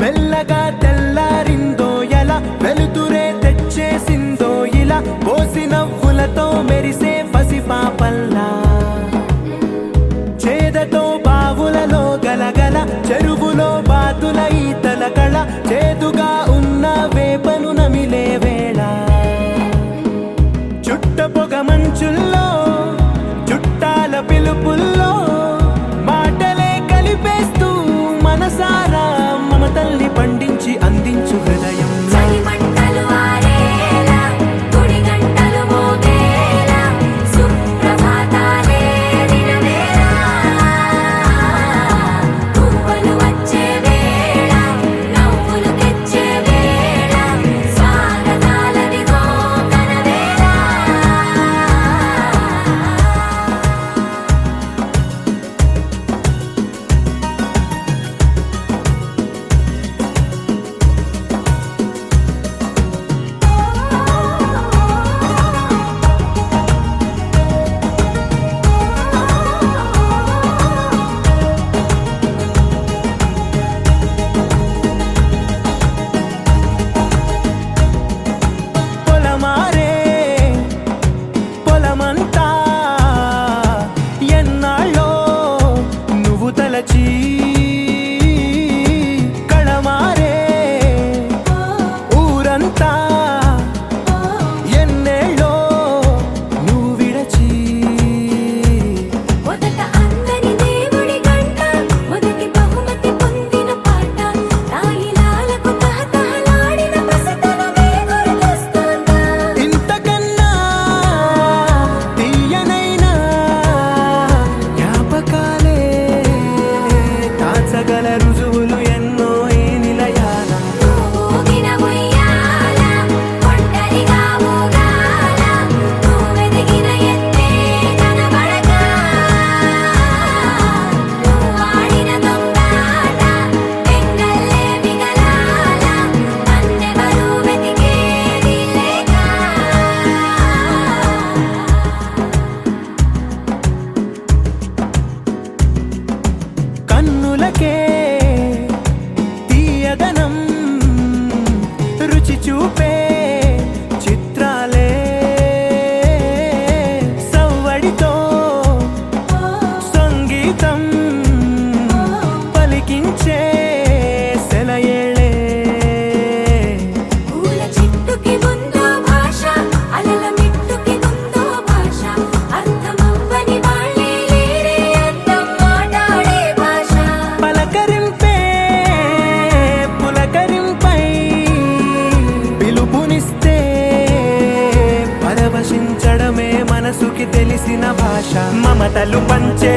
మెల్లగా తెల్లారిందో ఎలా వెలుతురే తెచ్చేసిందో ఇలా పోసి నవ్వులతో మెరిసే పసిపాపల్లా చేదతో బావులలో గలగల చెరువులో బాతుల ఈతల కళ చేదుగా ఉన్న వేపను నమిలే వేళ చుట్ట పొగ మంచుల్లో చుట్టాల పిలుపుల్లో మాటలే కలిపేస్తూ మనసారా మమతల్ని పండించి అందించు హృదయం కళమారే ఊరంతా ఎన్నేళ్ళో నువ్వు విడచి మొదట అందని దేవుడి గంట మొదటి బహుమతి పొందిన పాట తాయిలాలకు తహతహలాడిన పసితనమే గుర్తొస్తుందా ఇంతకన్నా తీయనైనా జ్ఞాపకాలే దాచగల రుజువులు ఎన్నో ఈ నిలయాల ఊగిన ఉయ్యాల ఒంటరిగా ఊగాల నువ్వెదిగిన ఎత్తే కనబడక నువ్వాడిన దొంగాట ఎంగల్లే మిగలాల నన్నెవరూ వెతికేది లేక కన్నులకే తీయదనం రుచి చూపే చిత్రాలే సవ్వడితో సంగీతం పలికించే సెలయేళే పూల చిట్టుకి ఉందో భాష అలల మిట్టుకి ఉందో భాష అర్థమవ్వని వాళ్ళే లేరే అర్థం మాట్లాడే భాష పలకరింపే పులకరింపై పిలుపునిస్తే పరవశించడమే మనసుకి తెలిసిన భాష మమతలు పంచే